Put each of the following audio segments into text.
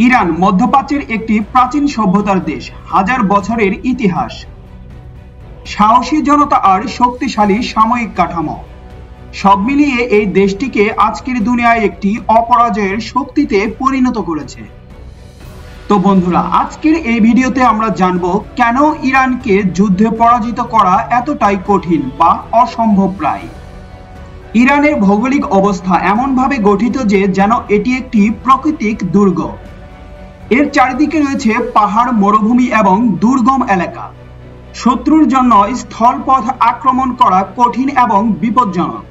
Iran মধ্যপ্রাচ্যের একটি প্রাচীন সভ্যতার দেশ, হাজার বছরের ইতিহাস, সাহসী জনতা আর শক্তিশালী সামরিক কাঠামো সব মিলিয়ে এই দেশটিকে আজকের দুনিয়ায় একটি অপরাজয়ের শক্তিতে পরিণত করেছে। তো বন্ধুরা, আজকের এই ভিডিওতে আমরা জানবো কেন ইরানকে যুদ্ধে পরাজিত করা এতটাই কঠিন বা অসম্ভব প্রায়। ইরানের ভৌগোলিক অবস্থা এমনভাবে গঠিত যে যেন এটি একটি প্রাকৃতিক দুর্গ। এর চারিদিকে রয়েছে পাহাড়, মরুভূমি এবং দুর্গম এলাকা। শত্রুর জন্য স্থলপথ আক্রমণ করা কঠিন এবং বিপজ্জনক,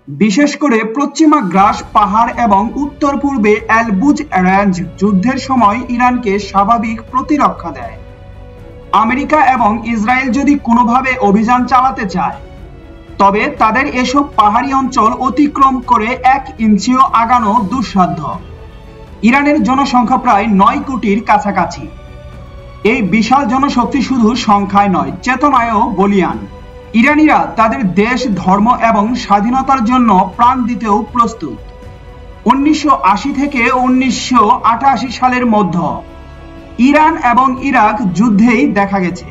বিশেষ করে পশ্চিমা গ্রাস পাহাড় এবং উত্তর পূর্বে এলবুজ রেঞ্জ যুদ্ধের সময় ইরানকে স্বাভাবিক প্রতিরক্ষা দেয়। আমেরিকা এবং ইসরায়েল যদি কোনোভাবে অভিযান চালাতে চায়, তবে তাদের এসব পাহাড়ি অঞ্চল অতিক্রম করে 1 ইঞ্চিও আগানো দুঃসাধ্য। ইরানের জনসংখ্যা প্রায় 9 কোটির কাছাকাছি। এই বিশাল জনশক্তি শুধু সংখ্যায় নয়, চেতনায়ও বলীয়ান। ইরানিরা তাদের দেশ, ধর্ম এবং স্বাধীনতার জন্য প্রাণ দিতেও প্রস্তুত। 1980 থেকে 1988 সালের মধ্যে ইরান এবং ইরাক যুদ্ধেই দেখা গেছে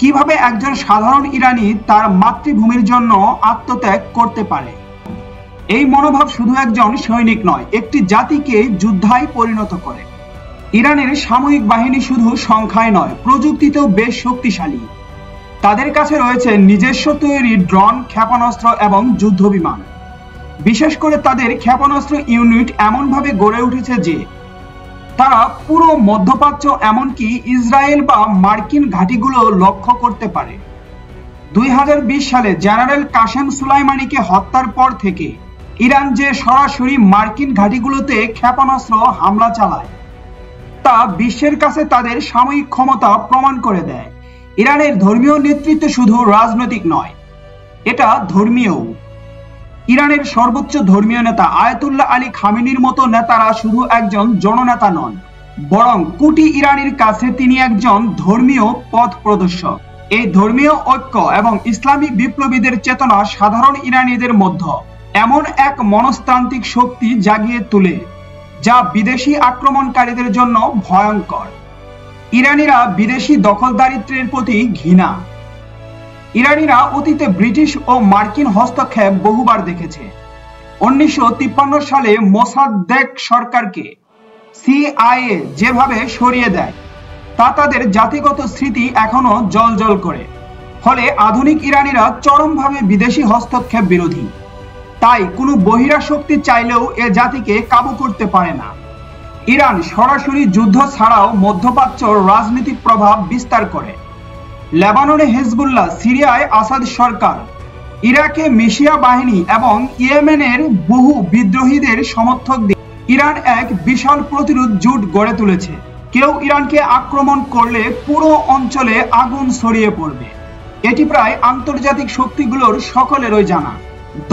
কিভাবে একজন সাধারণ ইরানি তার মাতৃভূমির জন্য আত্মত্যাগ করতে পারে। এই মনোভাব শুধু একজন সৈনিক নয়, একটি জাতিকে যোদ্ধায় পরিণত করে। ইরানের সামরিক বাহিনী শুধু সংখ্যায় নয়, প্রযুক্তিতেও বেশ শক্তিশালী। তাদের কাছে রয়েছে নিজস্ব তৈরি ড্রোন, ক্ষেপণাস্ত্র এবং যুদ্ধ বিমান। বিশেষ করে তাদের ক্ষেপণাস্ত্র ইউনিট এমনভাবে গড়ে উঠেছে যে তারা পুরো মধ্যপ্রাচ্য, এমনকি ইসরায়েল বা মার্কিন ঘাঁটিগুলো লক্ষ্য করতে পারে। 2020 সালে জেনারেল কাসেম সুলাইমানিকে হত্যার পর থেকে ইরান যে সরাসরি মার্কিন ঘাঁটিগুলোতে ক্ষেপণাস্ত্র হামলা চালায়, তা বিশ্বের কাছে তাদের সামরিক ক্ষমতা প্রমাণ করে দেয়। ইরানের ধর্মীয় নেতৃত্ব শুধু রাজনৈতিক নয়, এটা ধর্মীয়। ইরানের সর্বোচ্চ ধর্মীয় নেতা আয়াতুল্লাহ আলী খামেনির মতো নেতারা শুধু একজন জননেতা নন, বরং কোটি ইরানির কাছে তিনি একজন ধর্মীয় পথ প্রদর্শক। এই ধর্মীয় ঐক্য এবং ইসলামী বিপ্লবীদের চেতনা সাধারণ ইরানিদের মধ্যে এমন এক মনস্তান্ত্রিক শক্তি জাগিয়ে তোলে যা বিদেশি আক্রমণকারীদের জন্য ভয়ঙ্কর। ইরানিরা বিদেশি দখলদারিত্বের প্রতি ঘৃণা। ইরানিরা অতীতে ব্রিটিশ ও মার্কিন হস্তক্ষেপ বহুবার দেখেছে। 1953 সালে মোসাদ্দেক সরকারকে সিআইএ যেভাবে সরিয়ে দেয়, তা তাদের জাতিগত স্মৃতি এখনো জ্বলজ্বল করে। ফলে আধুনিক ইরানিরা চরমভাবে বিদেশি হস্তক্ষেপ বিরোধী। তাই কোনো বহিরা শক্তি চাইলেও এ জাতিকে কাবু করতে পারে না। ইরান সরাসরি যুদ্ধ ছাড়াও মধ্যপ্রাচ্য রাজনৈতিক প্রভাব বিস্তার করে। লেবাননে হিজবুল্লাহ, সিরিয়ায় আসাদ সরকার, ইরাকে মিশিয়া বাহিনী এবং ইয়েমেনের বহু বিদ্রোহীদের সমর্থক দিয়ে ইরান এক বিশাল প্রতিরোধ জোট গড়ে তুলেছে। কেউ ইরানকে আক্রমণ করলে পুরো অঞ্চলে আগুন ছড়িয়ে পড়বে। এটি প্রায় আন্তর্জাতিক শক্তিগুলোর সকলেরই জানা।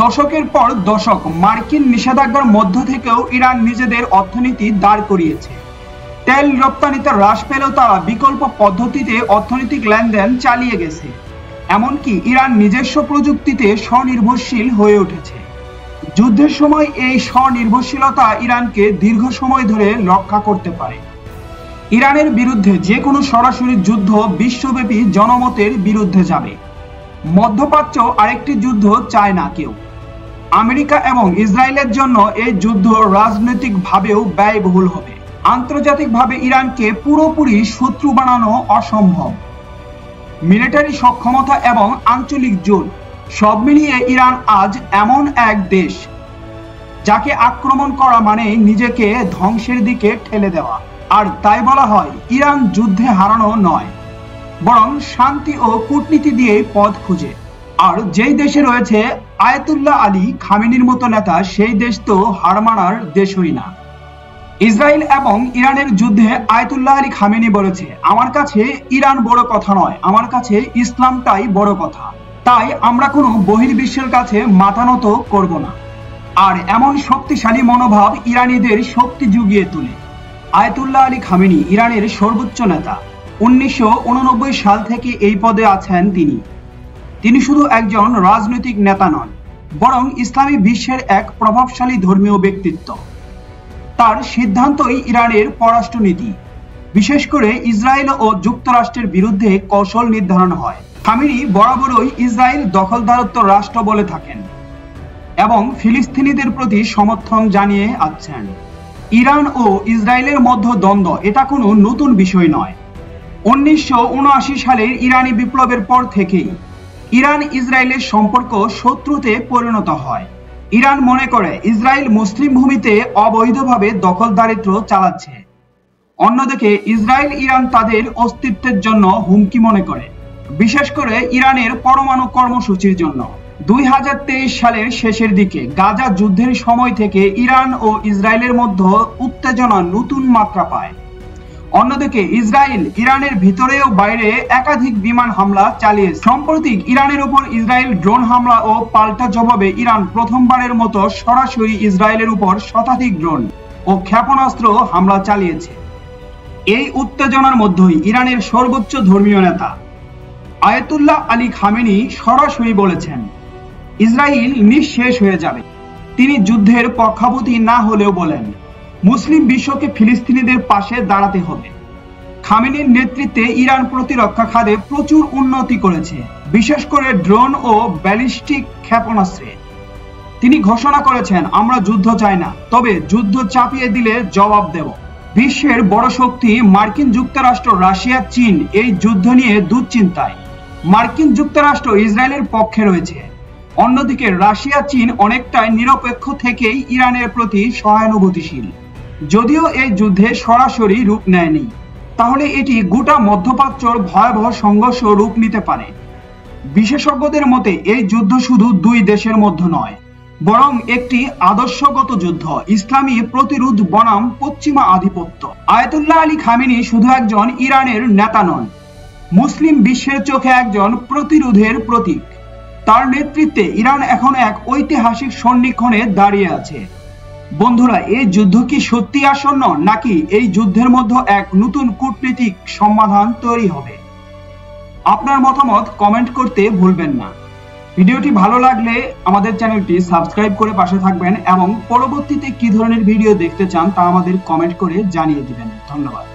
দশকের পর দশক মার্কিন নিষেধাজ্ঞার মধ্য থেকেও ইরান নিজেদের অর্থনীতি দাঁড় করিয়েছে। তেল রপ্তানিতে হ্রাস পেলেও তারা বিকল্প পদ্ধতিতে অর্থনৈতিক লেনদেন চালিয়ে গেছে। এমনকি ইরান নিজস্ব প্রযুক্তিতে স্বনির্ভরশীল হয়ে উঠেছে। যুদ্ধের সময় এই স্বনির্ভরশীলতা ইরানকে দীর্ঘ সময় ধরে রক্ষা করতে পারে। ইরানের বিরুদ্ধে যে কোনো সরাসরি যুদ্ধ বিশ্বব্যাপী জনমতের বিরুদ্ধে যাবে। মধ্যপ্রাচ্য আরেকটি যুদ্ধ চায় না কেউ। আমেরিকা এবং ইসরায়েলের জন্য এই যুদ্ধ রাজনৈতিকভাবেও ব্যয়বহুল হবে। আন্তর্জাতিকভাবে ইরানকে পুরোপুরি শত্রু বানানো অসম্ভব। মিলিটারি সক্ষমতা এবং আঞ্চলিক জোট সব মিলিয়ে ইরান আজ এমন এক দেশ যাকে আক্রমণ করা মানে নিজেকে ধ্বংসের দিকে ঠেলে দেওয়া। আর তাই বলা হয় ইরান যুদ্ধে হারানো নয়, বরং শান্তি ও কূটনীতি দিয়েই পথ খুঁজে। আর যেই দেশে রয়েছে আয়াতুল্লাহ আলী খামেনির মতো নেতা, সেই দেশ তো হার মানার দেশই না। ইসরায়েল এবং ইরানের যুদ্ধে আয়াতুল্লাহ আলী খামেনি বলেছে, আমার কাছে ইরান বড় কথা নয়, আমার কাছে ইসলামটাই বড় কথা। তাই আমরা কোনো বহির্বিশ্বের কাছে মাথা নত করব না। আর এমন শক্তিশালী মনোভাব ইরানিদের শক্তি জুগিয়ে তোলে। আয়াতুল্লাহ আলী খামেনি ইরানের সর্বোচ্চ নেতা। 1989 সাল থেকে এই পদে আছেন তিনি শুধু একজন রাজনৈতিক নেতা নন, বরং ইসলামী বিশ্বের এক প্রভাবশালী ধর্মীয় ব্যক্তিত্ব। তার সিদ্ধান্তই ইরানের পররাষ্ট্রনীতি, বিশেষ করে ইসরায়েল ও যুক্তরাষ্ট্রের বিরুদ্ধে কৌশল নির্ধারণ হয়। খামেনি বরাবরই ইসরায়েল দখলদারত্ব রাষ্ট্র বলে থাকেন এবং ফিলিস্তিনিদের প্রতি সমর্থন জানিয়ে আসছেন। ইরান ও ইসরায়েলের মধ্যে দ্বন্দ্ব এটা কোনো নতুন বিষয় নয়। 1979 সালের ইরানি বিপ্লবের পর থেকেই ইরান ইসরায়েলের সম্পর্ক শত্রুতে পরিণত হয়। ইরান মনে করে ইসরায়েল মুসলিম ভূমিতে অবৈধভাবে দখলদারিত্ব চালাচ্ছে। অন্যদিকে ইসরায়েল ইরান তাদের অস্তিত্বের জন্য হুমকি মনে করে, বিশেষ করে ইরানের পরমাণু কর্মসূচির জন্য। 2023 সালের শেষের দিকে গাজা যুদ্ধের সময় থেকে ইরান ও ইসরায়েলের মধ্যে উত্তেজনা নতুন মাত্রা পায়। অন্যদিকে ইসরায়েল ইরানের ভিতরেও বাইরে একাধিক বিমান হামলা চালিয়েছে। সম্প্রতি ইরানের উপর ইসরায়েল ড্রোন হামলা ও পাল্টা জবাবে ইরান প্রথমবারের মতো সরাসরি ইসরায়েলের উপর শতাধিক ড্রোন ও ক্ষেপণাস্ত্র হামলা চালিয়েছে। এই উত্তেজনার মধ্যেই ইরানের সর্বোচ্চ ধর্মীয় নেতা আয়াতুল্লাহ আলী খামেনি সরাসরি বলেছেন, ইসরায়েল নিঃশেষ হয়ে যাবে। তিনি যুদ্ধের পক্ষাবতী না হলেও বলেন, মুসলিম বিশ্বকে ফিলিস্তিনিদের পাশে দাঁড়াতে হবে। খামেনির নেতৃত্বে ইরান প্রতিরক্ষা খাতে প্রচুর উন্নতি করেছে, বিশেষ করে ড্রোন ও ব্যালিস্টিক ক্ষেপণাস্ত্রে। তিনি ঘোষণা করেছেন, আমরা যুদ্ধ চাই না, তবে যুদ্ধ চাপিয়ে দিলে জবাব দেব। বিশ্বের বড় শক্তি মার্কিন যুক্তরাষ্ট্র, রাশিয়া, চীন এই যুদ্ধ নিয়ে দুশ্চিন্তায়। মার্কিন যুক্তরাষ্ট্র ইসরায়েলের পক্ষে রয়েছে। অন্যদিকে রাশিয়া, চীন অনেকটাই নিরপেক্ষ থেকেই ইরানের প্রতি সহানুভূতিশীল। যদিও এই যুদ্ধে সরাসরি রূপ নেয়নি, তাহলে এটি গোটা মধ্যপ্রাচ্যের ভয়াবহ সংঘর্ষ রূপ নিতে পারে। বিশেষজ্ঞদের মতে এই যুদ্ধ শুধু দুই দেশের মধ্যে নয়, বরং একটি আদর্শগত যুদ্ধ, ইসলামী প্রতিরোধ বনাম পশ্চিমা আধিপত্য। আয়াতুল্লাহ আলী খামেনি শুধু একজন ইরানের নেতা নন, মুসলিম বিশ্বের চোখে একজন প্রতিরোধের প্রতীক। তার নেতৃত্বে ইরান এখন এক ঐতিহাসিক সন্ধিক্ষণে দাঁড়িয়ে আছে। বন্ধুরা, এই যুদ্ধ কি সত্যি আসন্ন, নাকি এই যুদ্ধের মধ্যে এক নতুন কূটনীতিক সমাধান তৈরি হবে? আপনার মতামত কমেন্ট করতে ভুলবেন না। ভিডিওটি ভালো লাগলে আমাদের চ্যানেলটি সাবস্ক্রাইব করে পাশে থাকবেন এবং পরবর্তীতে কি ধরনের ভিডিও দেখতে চান তা আমাদের কমেন্ট করে জানিয়ে দিবেন। ধন্যবাদ।